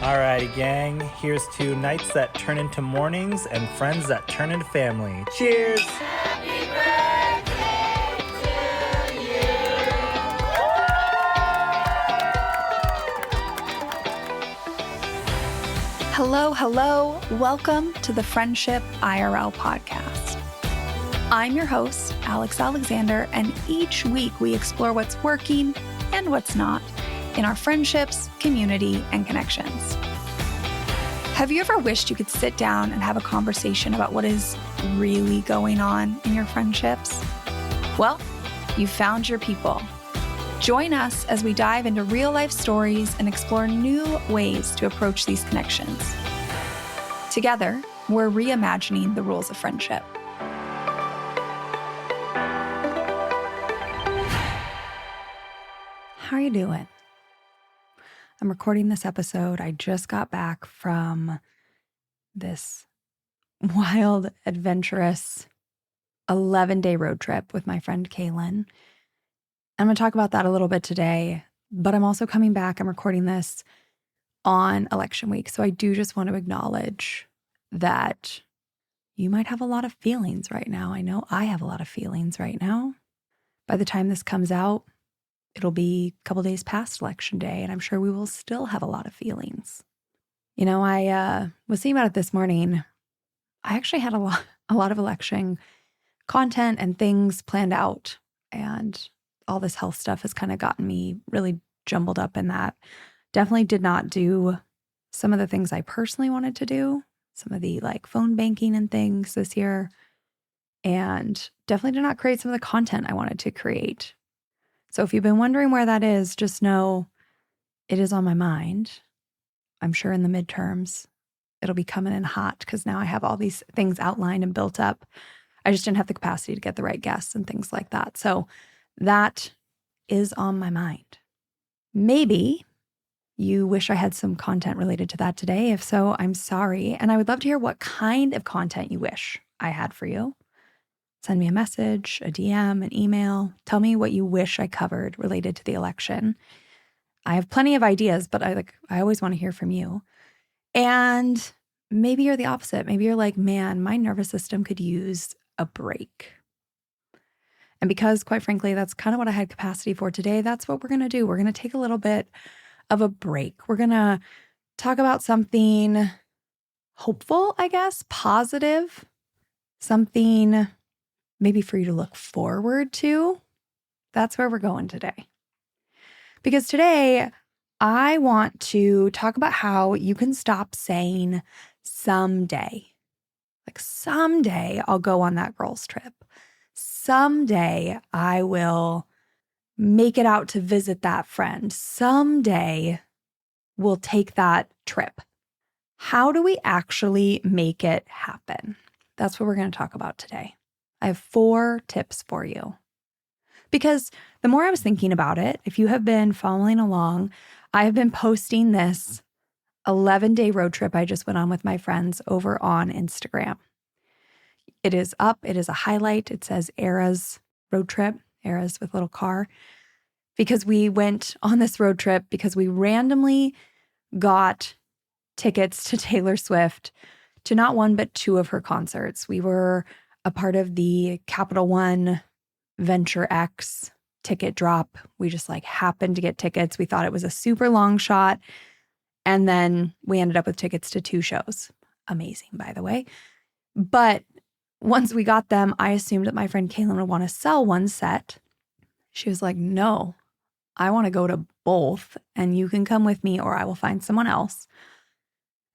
Alrighty, gang. Here's to nights that turn into mornings and friends that turn into family. Cheers! Happy birthday to you. Hello. Welcome to the Friendship IRL podcast. I'm your host, Alex Alexander, and each week we explore what's working and what's not in our friendships, community, and connections. Have you ever wished you could sit down and have a conversation about what is really going on in your friendships? Well, you found your people. Join us as we dive into real-life stories and explore new ways to approach these connections. Together, we're reimagining the rules of friendship. How are you doing? I'm recording this episode. I just got back from this wild, adventurous 11-day road trip with my friend Kaylin. I'm going to talk about that a little bit today, but I'm also coming back. I'm recording this on election week. So I do just want to acknowledge that you might have a lot of feelings right now. I know I have a lot of feelings right now. By the time this comes out, it'll be a couple days past election day, and I'm sure we will still have a lot of feelings. You know, I was thinking about it this morning. I actually had a lot of election content and things planned out, and all this health stuff has kind of gotten me really jumbled up in that. Definitely did not do some of the things I personally wanted to do, some of the like phone banking and things this year, and definitely did not create some of the content I wanted to create. So if you've been wondering where that is, just know it is on my mind. I'm sure in the midterms, it'll be coming in hot because now I have all these things outlined and built up. I just didn't have the capacity to get the right guests and things like that. So that is on my mind. Maybe you wish I had some content related to that today. If so, I'm sorry. And I would love to hear what kind of content you wish I had for you. Send me a message, a DM, an email. Tell me what you wish I covered related to the election. I have plenty of ideas, but I always want to hear from you. And maybe you're the opposite. Maybe you're like, man, my nervous system could use a break. And because, quite frankly, that's kind of what I had capacity for today, that's what we're going to do. We're going to take a little bit of a break. We're going to talk about something hopeful, I guess, positive, something maybe for you to look forward to. That's where we're going today. Because today, I want to talk about how you can stop saying someday. Like someday I'll go on that girls' trip. Someday I will make it out to visit that friend. Someday we'll take that trip. How do we actually make it happen? That's what we're going to talk about today. I have 4 tips for you. Because the more I was thinking about it, if you have been following along, I have been posting this 11-day road trip I just went on with my friends over on Instagram. It is up. It is a highlight. It says Era's road trip, Era's with little car, because we went on this road trip because we randomly got tickets to Taylor Swift to not one, but 2 of her concerts. We were a part of the Capital One Venture X ticket drop. We just happened to get tickets. We thought it was a super long shot. And then we ended up with tickets to 2 shows. Amazing, by the way. But once we got them, I assumed that my friend Kaylin would want to sell one set. She was like, no, I want to go to both and you can come with me or I will find someone else.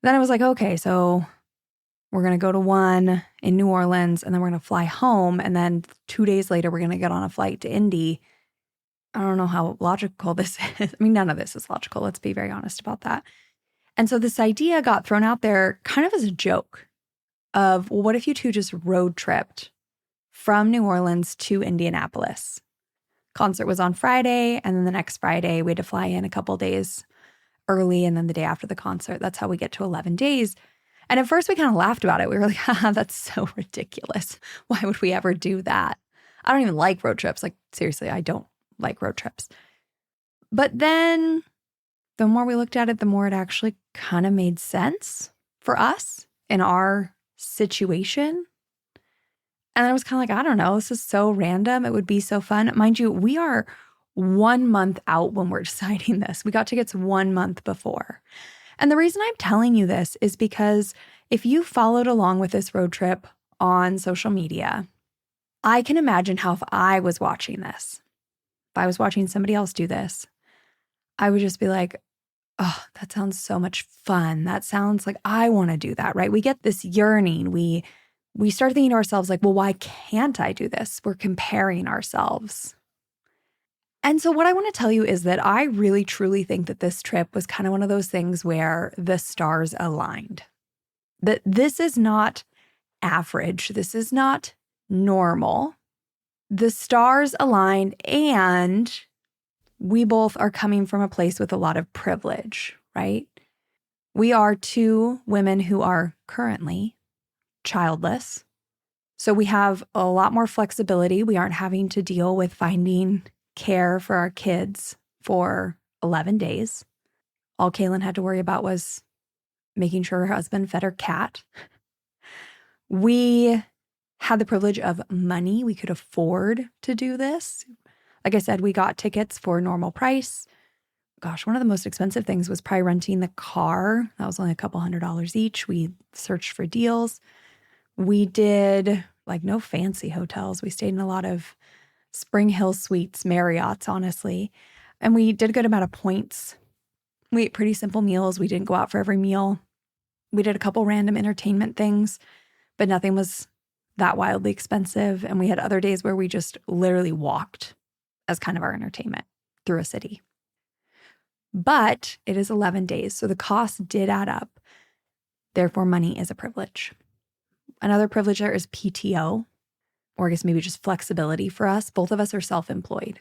Then I was like, okay, so we're going to go to one in New Orleans and then we're going to fly home. And then 2 days later, we're going to get on a flight to Indy. I don't know how logical this is. I mean, none of this is logical. Let's be very honest about that. And so this idea got thrown out there kind of as a joke of, well, what if you 2 just road tripped from New Orleans to Indianapolis? Concert was on Friday. And then the next Friday, we had to fly in a couple days early. And then the day after the concert, that's how we get to 11 days. And at first we kind of laughed about it. We were like, haha, that's so ridiculous. Why would we ever do that? I don't even like road trips. Seriously, I don't like road trips. But then the more we looked at it, the more it actually kind of made sense for us in our situation. And I was kind of like, I don't know, this is so random. It would be so fun. Mind you, we are 1 month out when we're deciding this. We got tickets 1 month before. And the reason I'm telling you this is because if you followed along with this road trip on social media, I can imagine how if I was watching this, if I was watching somebody else do this, I would just be like, oh, that sounds so much fun. That sounds like I want to do that, right? We get this yearning. We start thinking to ourselves like, well, why can't I do this? We're comparing ourselves. And so what I want to tell you is that I really, truly think that this trip was kind of one of those things where the stars aligned. That this is not average. This is not normal. The stars aligned, and we both are coming from a place with a lot of privilege, right? We are 2 women who are currently childless. So we have a lot more flexibility. We aren't having to deal with finding care for our kids for 11 days. All Kaylin had to worry about was making sure her husband fed her cat. We had the privilege of money. We could afford to do this. Like I said, we got tickets for normal price. Gosh, one of the most expensive things was probably renting the car. That was only a couple $100s each. We searched for deals. We did like no fancy hotels. We stayed in a lot of Spring Hill Suites, Marriott's, honestly. And we did a good amount of points. We ate pretty simple meals. We didn't go out for every meal. We did a couple random entertainment things, but nothing was that wildly expensive. And we had other days where we just literally walked as kind of our entertainment through a city. But it is 11 days, so the cost did add up. Therefore, money is a privilege. Another privilege there is PTO, or I guess maybe just flexibility for us. Both of us are self-employed.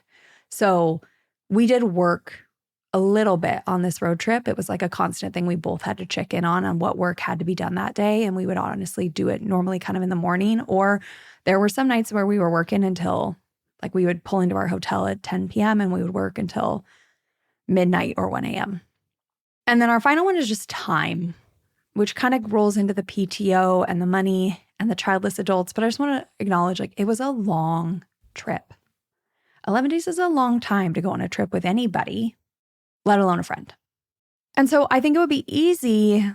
So we did work a little bit on this road trip. It was like a constant thing we both had to check in on what work had to be done that day. And we would honestly do it normally kind of in the morning. Or there were some nights where we were working until, like, we would pull into our hotel at 10 p.m. and we would work until midnight or 1 a.m. And then our final one is just time, which kind of rolls into the PTO and the money and the childless adults. But I just want to acknowledge, like, it was a long trip. 11 days is a long time to go on a trip with anybody, let alone a friend. And so I think it would be easy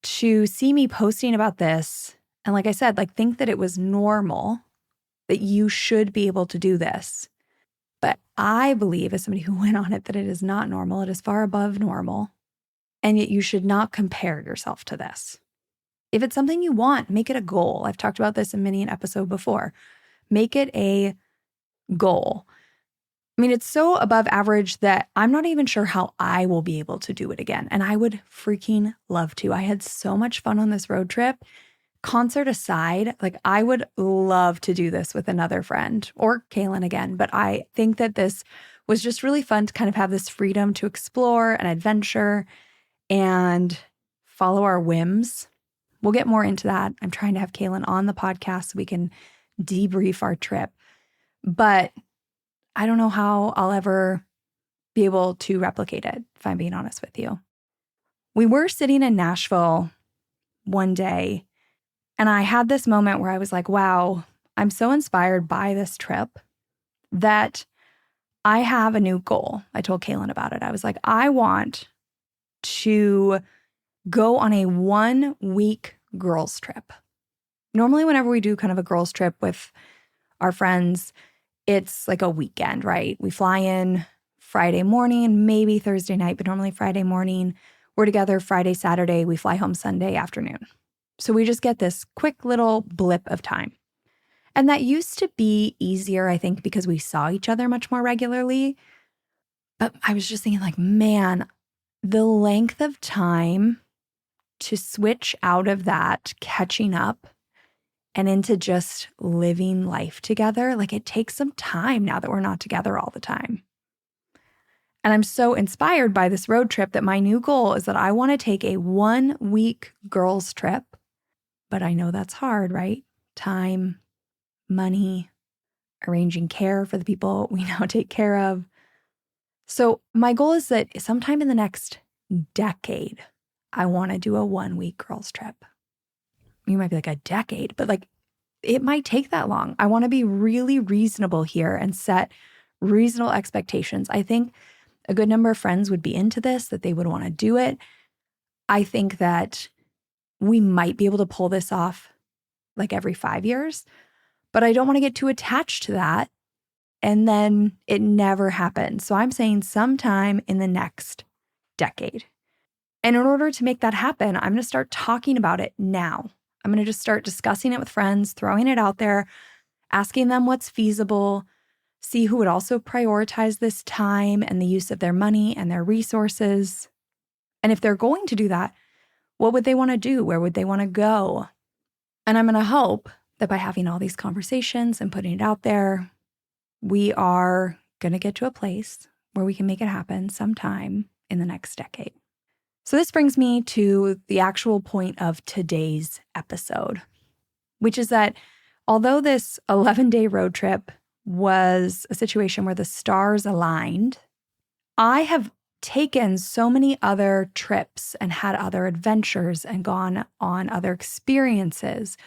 to see me posting about this. And like I said, like, think that it was normal, that you should be able to do this. But I believe, as somebody who went on it, that it is not normal. It is far above normal. And yet you should not compare yourself to this. If it's something you want, make it a goal. I've talked about this in many an episode before. Make it a goal. I mean, it's so above average that I'm not even sure how I will be able to do it again. And I would freaking love to. I had so much fun on this road trip. Concert aside, like, I would love to do this with another friend or Kaylin again. But I think that this was just really fun to kind of have this freedom to explore and adventure and follow our whims. We'll get more into that. I'm trying to have Kaylin on the podcast so we can debrief our trip. But I don't know how I'll ever be able to replicate it, if I'm being honest with you. We were sitting in Nashville one day, and I had this moment where I was like, wow, I'm so inspired by this trip that I have a new goal. I told Kaylin about it. I was like, I want to go on a 1-week girls trip. Normally, whenever we do kind of a girls trip with our friends, it's like a weekend, right? We fly in Friday morning, maybe Thursday night, but normally Friday morning. We're together Friday, Saturday. We fly home Sunday afternoon. So we just get this quick little blip of time. And that used to be easier, I think, because we saw each other much more regularly. But I was just thinking, like, man, the length of time to switch out of that catching up and into just living life together, like, it takes some time now that we're not together all the time. And I'm so inspired by this road trip that my new goal is that I want to take a 1-week girls trip. But I know that's hard, right? Time, money, arranging care for the people we now take care of. So my goal is that sometime in the next decade, I want to do a 1-week girls trip. You might be like, a decade, but like it might take that long. I want to be really reasonable here and set reasonable expectations. I think a good number of friends would be into this, that they would want to do it. I think that we might be able to pull this off like every 5 years, but I don't want to get too attached to that and then it never happens. So I'm saying sometime in the next decade. And in order to make that happen, I'm going to start talking about it now. I'm going to just start discussing it with friends, throwing it out there, asking them what's feasible, see who would also prioritize this time and the use of their money and their resources. And if they're going to do that, what would they want to do? Where would they want to go? And I'm going to hope that by having all these conversations and putting it out there, we are going to get to a place where we can make it happen sometime in the next decade. So this brings me to the actual point of today's episode, which is that although this 11-day road trip was a situation where the stars aligned, I have taken so many other trips and had other adventures and gone on other experiences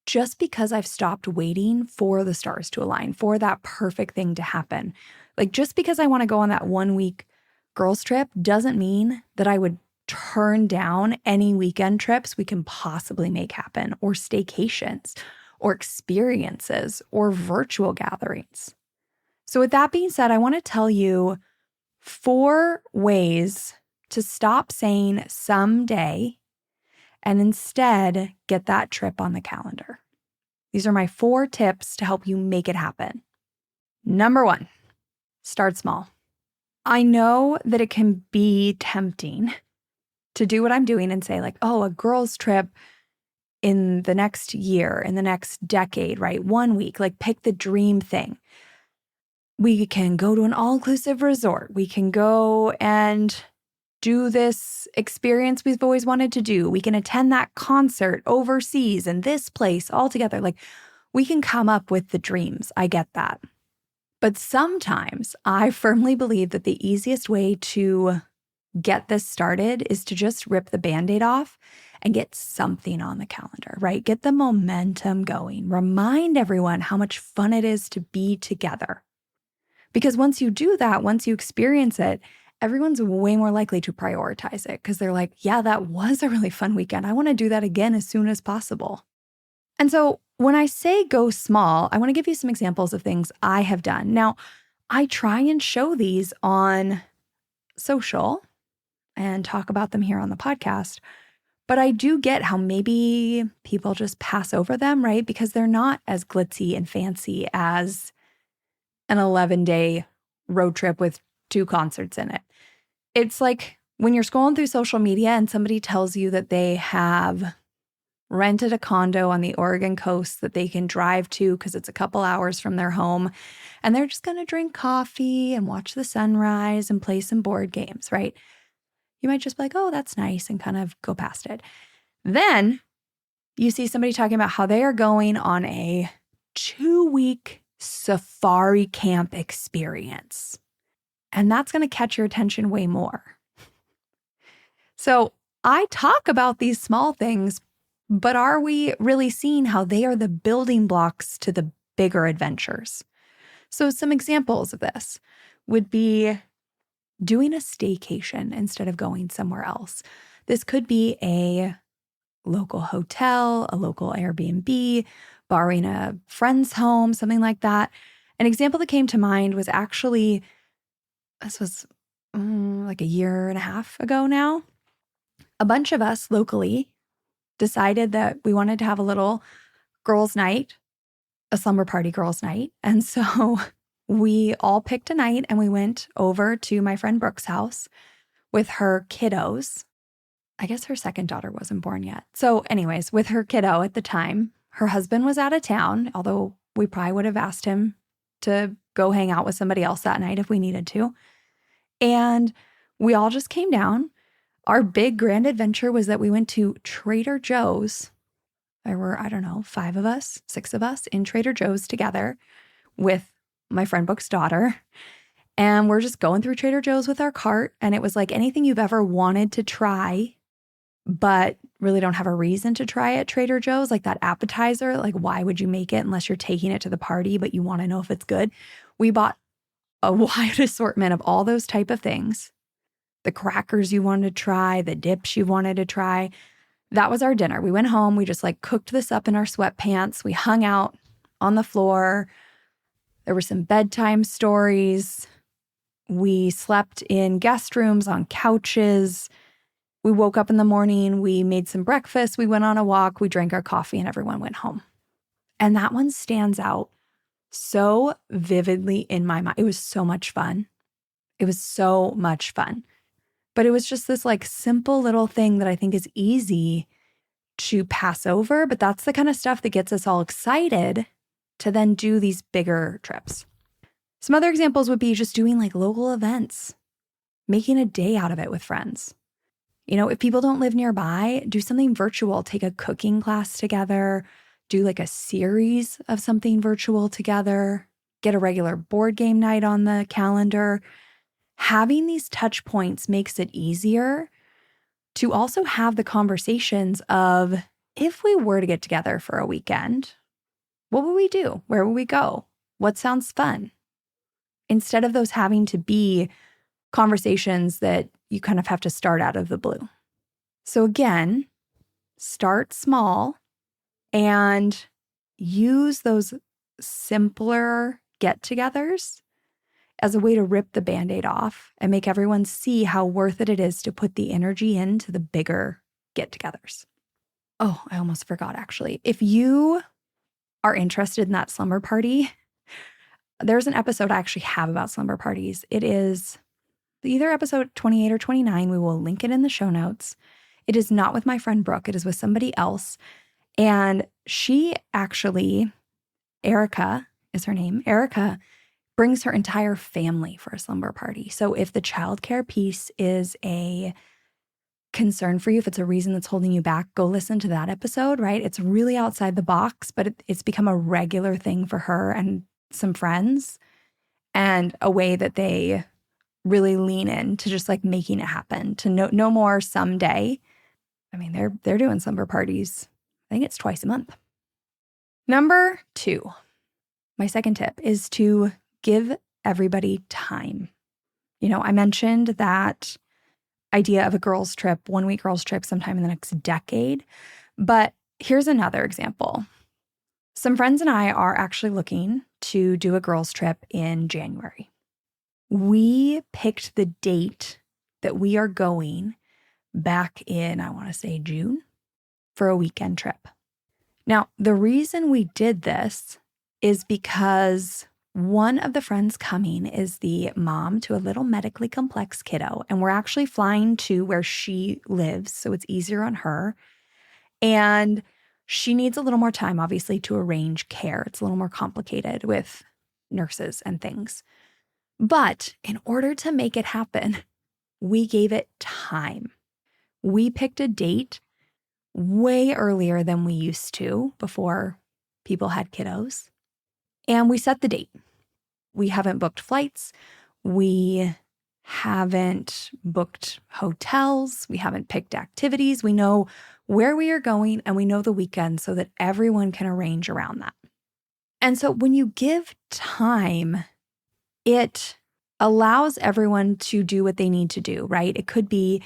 just because I've stopped waiting for the stars to align, for that perfect thing to happen. Like just because I want to go on that 1-week girls trip doesn't mean that I would turn down any weekend trips we can possibly make happen, or staycations, or experiences, or virtual gatherings. So with that being said, I want to tell you 4 ways to stop saying someday and instead get that trip on the calendar. These are my 4 tips to help you make it happen. Number 1, start small. I know that it can be tempting to do what I'm doing and say like, oh, a girls trip in the next year, in the next decade, right? 1 week, like pick the dream thing. We can go to an all-inclusive resort. We can go and do this experience we've always wanted to do. We can attend that concert overseas in this place all together. Like we can come up with the dreams. I get that. But sometimes I firmly believe that the easiest way to get this started is to just rip the Band-Aid off and get something on the calendar, right? Get the momentum going. Remind everyone how much fun it is to be together. Because once you do that, once you experience it, everyone's way more likely to prioritize it because they're like, yeah, that was a really fun weekend. I want to do that again as soon as possible. And so when I say go small, I want to give you some examples of things I have done. Now, I try and show these on social and talk about them here on the podcast, but I do get how maybe people just pass over them, right? Because they're not as glitzy and fancy as an 11-day road trip with 2 concerts in it. It's like when you're scrolling through social media and somebody tells you that they have rented a condo on the Oregon coast that they can drive to because it's a couple hours from their home, and they're just going to drink coffee and watch the sunrise and play some board games, right? You might just be like, oh, that's nice, and kind of go past it. Then you see somebody talking about how they are going on a 2-week safari camp experience. And that's going to catch your attention way more. So I talk about these small things, but are we really seeing how they are the building blocks to the bigger adventures? So some examples of this would be doing a staycation instead of going somewhere else. This could be a local hotel, a local Airbnb, borrowing a friend's home, something like that. An example that came to mind was actually, this was like a year and a half ago now. A bunch of us locally decided that we wanted to have a little girls' night, a slumber party girls' night. And so we all picked a night and we went over to my friend Brooke's house with her kiddos. I guess her second daughter wasn't born yet. So anyways, with her kiddo at the time, her husband was out of town, although we probably would have asked him to go hang out with somebody else that night if we needed to. And we all just came down. Our big grand adventure was that we went to Trader Joe's. There were, 5 of us, 6 of us in Trader Joe's together with my friend Brooke's daughter. And we're just going through Trader Joe's with our cart. And it was like anything you've ever wanted to try, but really don't have a reason to try at Trader Joe's, like that appetizer. Like, why would you make it unless you're taking it to the party, but you want to know if it's good? We bought a wide assortment of all those type of things. The crackers you wanted to try, the dips you wanted to try. That was our dinner. We went home. We just like cooked this up in our sweatpants. We hung out on the floor. There were some bedtime stories. We slept in guest rooms on couches. We woke up in the morning. We made some breakfast. We went on a walk. We drank our coffee and everyone went home. And that one stands out so vividly in my mind. It was so much fun. It was so much fun. But it was just this like simple little thing that I think is easy to pass over. But that's the kind of stuff that gets us all excited to then do these bigger trips. Some other examples would be just doing like local events, making a day out of it with friends. You know, if people don't live nearby, do something virtual, take a cooking class together, do like a series of something virtual together, get a regular board game night on the calendar. Having these touch points makes it easier to also have the conversations of, if we were to get together for a weekend, what would we do? Where would we go? What sounds fun? Instead of those having to be conversations that you kind of have to start out of the blue. So again, start small and use those simpler get-togethers as a way to rip the Band-Aid off and make everyone see how worth it is to put the energy into the bigger get-togethers. Oh, I almost forgot actually. If you are interested in that slumber party, there's an episode I actually have about slumber parties. It is either episode 28 or 29. We will link it in the show notes. It is not with my friend Brooke. It is with somebody else. And she actually, Erica is her name. Erica brings her entire family for a slumber party. So if the childcare piece is a concern for you, if it's a reason that's holding you back, go listen to that episode, right? It's really outside the box, but it's become a regular thing for her and some friends, and a way that they really lean in to just like making it happen, to no more someday. I mean, they're doing slumber parties. I think it's twice a month. Number 2, my second tip is to give everybody time. You know, I mentioned that idea of a girls' trip, 1-week girls' trip sometime in the next decade. But here's another example. Some friends and I are actually looking to do a girls' trip in January. We picked the date that we are going back in, I want to say June, for a weekend trip. Now, the reason we did this is because one of the friends coming is the mom to a little medically complex kiddo, and we're actually flying to where she lives, so it's easier on her. And she needs a little more time, obviously, to arrange care. It's a little more complicated with nurses and things. But in order to make it happen, we gave it time. We picked a date way earlier than we used to before people had kiddos. And we set the date. We haven't booked flights. We haven't booked hotels. We haven't picked activities. We know where we are going and we know the weekend so that everyone can arrange around that. And so when you give time, it allows everyone to do what they need to do, right? It could be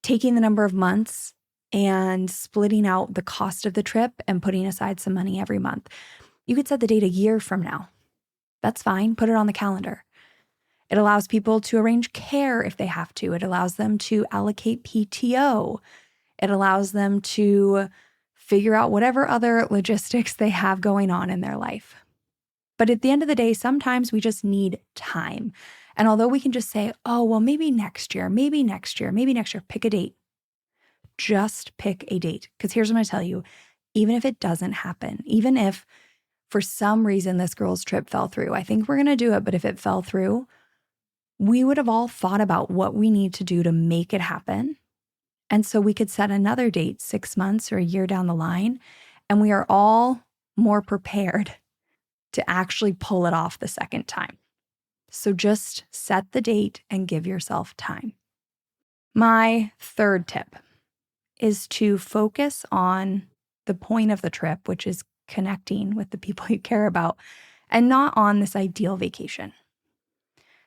taking the number of months and splitting out the cost of the trip and putting aside some money every month. You could set the date a year from now. That's fine. Put it on the calendar. It allows people to arrange care if they have to. It allows them to allocate PTO. It allows them to figure out whatever other logistics they have going on in their life. But at the end of the day, sometimes we just need time. And although we can just say, oh, well, maybe next year, pick a date. Just pick a date. Because here's what I'm going to tell you. Even if it doesn't happen, even if for some reason this girl's trip fell through, I think we're going to do it. But if it fell through, we would have all thought about what we need to do to make it happen. And so we could set another date 6 months or a year down the line, and we are all more prepared to actually pull it off the second time. So just set the date and give yourself time. My third tip is to focus on the point of the trip, which is connecting with the people you care about, and not on this ideal vacation.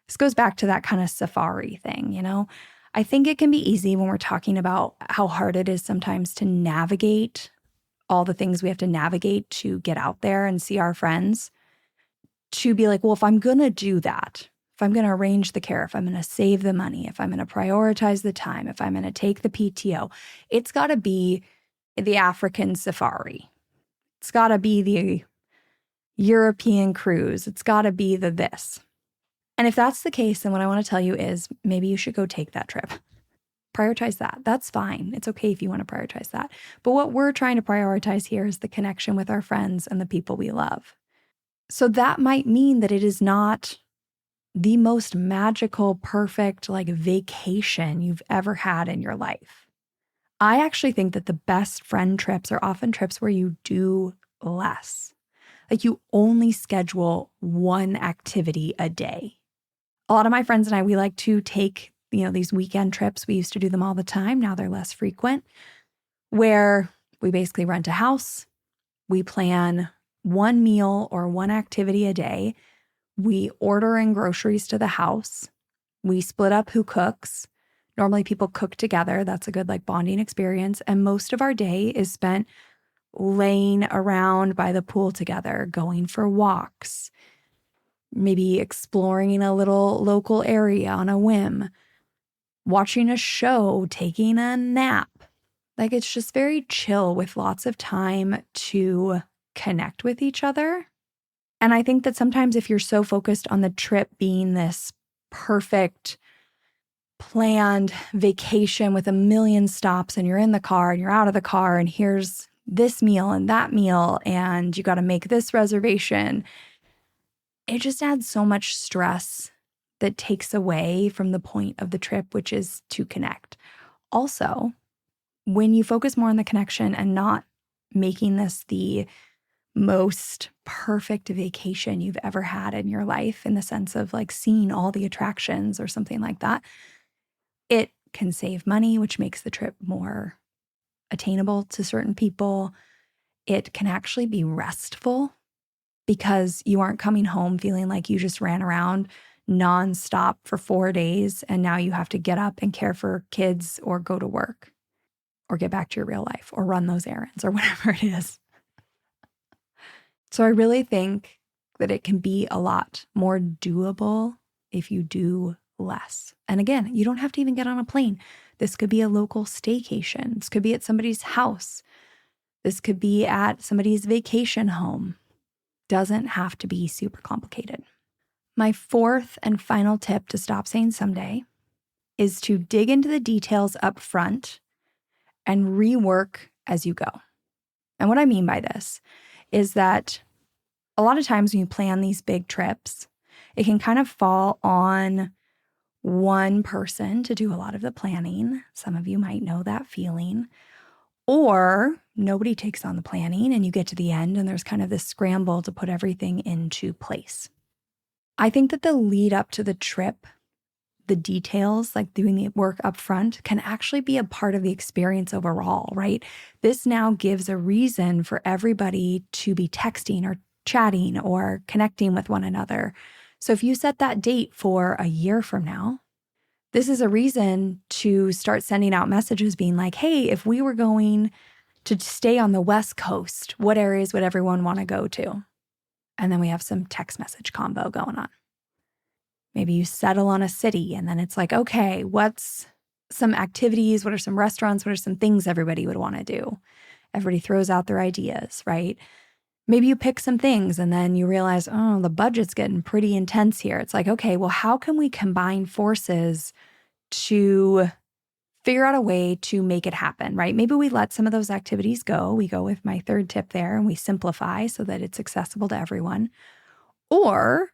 This goes back to that kind of safari thing, I think it can be easy when we're talking about how hard it is sometimes to navigate all the things we have to navigate to get out there and see our friends, to be like, well, if I'm going to do that, if I'm going to arrange the care, if I'm going to save the money, if I'm going to prioritize the time, if I'm going to take the PTO, it's got to be the African safari. It's got to be the European cruise. It's got to be the this. And if that's the case, then what I want to tell you is maybe you should go take that trip. Prioritize that. That's fine. It's okay if you want to prioritize that. But what we're trying to prioritize here is the connection with our friends and the people we love. So that might mean that it is not the most magical, perfect, vacation you've ever had in your life. I actually think that the best friend trips are often trips where you do less. You only schedule one activity a day. A lot of my friends and I, we like to take, these weekend trips. We used to do them all the time. Now they're less frequent, where we basically rent a house. We plan one meal or one activity a day. We order in groceries to the house. We split up who cooks. Normally people cook together. That's a good bonding experience. And most of our day is spent laying around by the pool together, going for walks, maybe exploring a little local area on a whim, watching a show, taking a nap. It's just very chill with lots of time to connect with each other. And I think that sometimes if you're so focused on the trip being this perfect planned vacation with a million stops, and you're in the car and you're out of the car and here's this meal and that meal and you got to make this reservation, it just adds so much stress that takes away from the point of the trip, which is to connect. Also, when you focus more on the connection and not making this the most perfect vacation you've ever had in your life, in the sense of seeing all the attractions or something like that, it can save money, which makes the trip more attainable to certain people. It can actually be restful because you aren't coming home feeling like you just ran around nonstop for 4 days and now you have to get up and care for kids or go to work or get back to your real life or run those errands or whatever it is. So I really think that it can be a lot more doable if you do less. And again, you don't have to even get on a plane. This could be a local staycation. This could be at somebody's house. This could be at somebody's vacation home. Doesn't have to be super complicated. My fourth and final tip to stop saying someday is to dig into the details up front and rework as you go. And what I mean by this is that a lot of times when you plan these big trips, it can kind of fall on one person to do a lot of the planning. Some of you might know that feeling. Or nobody takes on the planning and you get to the end and there's kind of this scramble to put everything into place. I think that the lead up to the trip, the details, doing the work up front, can actually be a part of the experience overall, right? This now gives a reason for everybody to be texting or chatting or connecting with one another. So if you set that date for a year from now, this is a reason to start sending out messages being like, hey, if we were going to stay on the West Coast, what areas would everyone want to go to? And then we have some text message combo going on. Maybe you settle on a city and then it's okay, what's some activities? What are some restaurants? What are some things everybody would want to do? Everybody throws out their ideas, right? Maybe you pick some things and then you realize, oh, the budget's getting pretty intense here. It's okay, well, how can we combine forces to figure out a way to make it happen, right? Maybe we let some of those activities go. We go with my third tip there and we simplify so that it's accessible to everyone. Or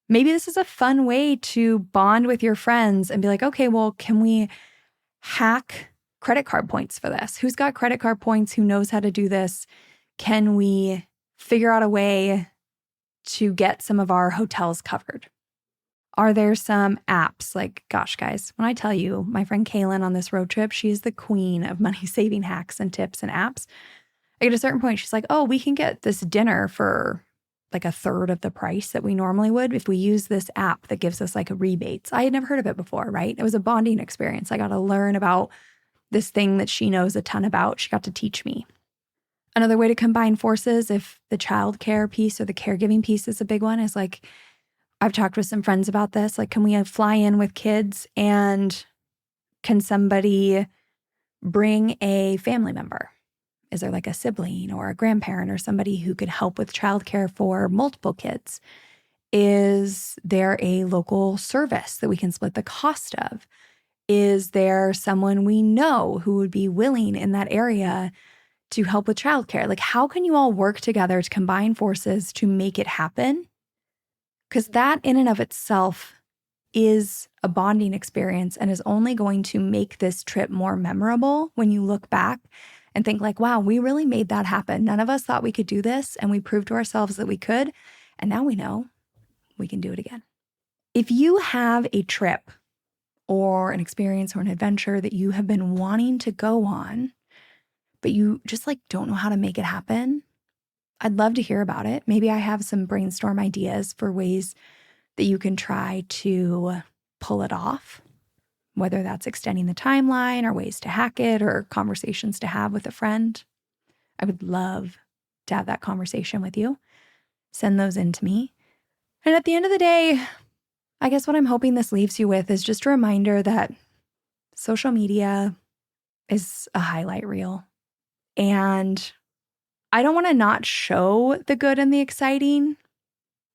maybe this is a fun way to bond with your friends and be like, okay, well, can we hack credit card points for this? Who's got credit card points? Who knows how to do this? Can we figure out a way to get some of our hotels covered? Are there some apps? Like, gosh, guys, when I tell you, my friend Kaylin on this road trip, she's the queen of money saving hacks and tips and apps. At a certain point, she's like, oh, we can get this dinner for like a third of the price that we normally would if we use this app that gives us like rebates. I had never heard of it before, right? It was a bonding experience. I got to learn about this thing that she knows a ton about. She got to teach me. Another way to combine forces, if the childcare piece or the caregiving piece is a big one, is like, I've talked with some friends about this. Like, can we fly in with kids and can somebody bring a family member? Is there like a sibling or a grandparent or somebody who could help with childcare for multiple kids? Is there a local service that we can split the cost of? Is there someone we know who would be willing in that area to help with childcare? Like, how can you all work together to combine forces to make it happen? Because that in and of itself is a bonding experience and is only going to make this trip more memorable when you look back and think like, wow, we really made that happen. None of us thought we could do this, and we proved to ourselves that we could. And now we know we can do it again. If you have a trip or an experience or an adventure that you have been wanting to go on, but you just like don't know how to make it happen, I'd love to hear about it. Maybe I have some brainstorm ideas for ways that you can try to pull it off, whether that's extending the timeline or ways to hack it or conversations to have with a friend. I would love to have that conversation with you. Send those in to me. And at the end of the day, I guess what I'm hoping this leaves you with is just a reminder that social media is a highlight reel. And I don't want to not show the good and the exciting,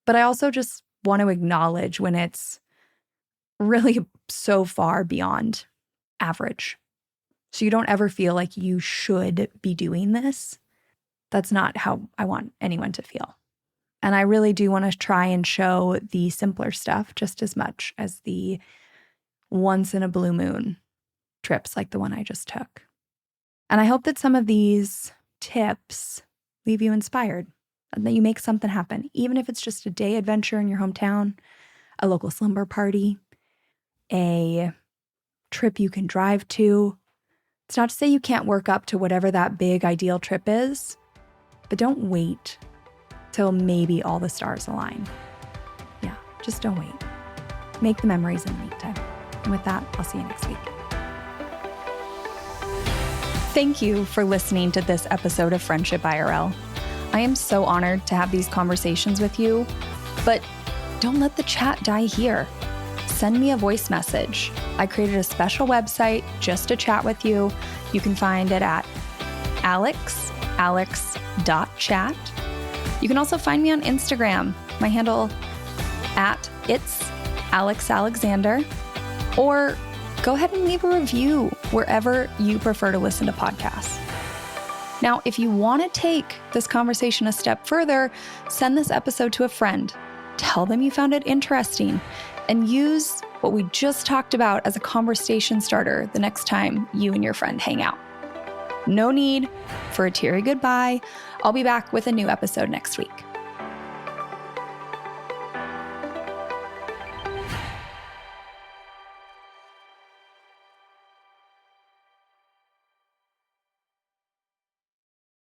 but I also just want to acknowledge when it's really so far beyond average. So you don't ever feel like you should be doing this. That's not how I want anyone to feel. And I really do want to try and show the simpler stuff just as much as the once in a blue moon trips like the one I just took. And I hope that some of these tips leave you inspired and that you make something happen, even if it's just a day adventure in your hometown, a local slumber party, a trip you can drive to. It's not to say you can't work up to whatever that big ideal trip is, but don't wait till maybe all the stars align. Yeah, just don't wait. Make the memories in the meantime. And with that, I'll see you next week. Thank you for listening to this episode of Friendship IRL. I am so honored to have these conversations with you, but don't let the chat die here. Send me a voice message. I created a special website just to chat with you. You can find it at alex.chat. You can also find me on Instagram. My handle at it's Alex Alexander, or go ahead and leave a review wherever you prefer to listen to podcasts. Now, if you want to take this conversation a step further, send this episode to a friend. Tell them you found it interesting and use what we just talked about as a conversation starter the next time you and your friend hang out. No need for a teary goodbye. I'll be back with a new episode next week.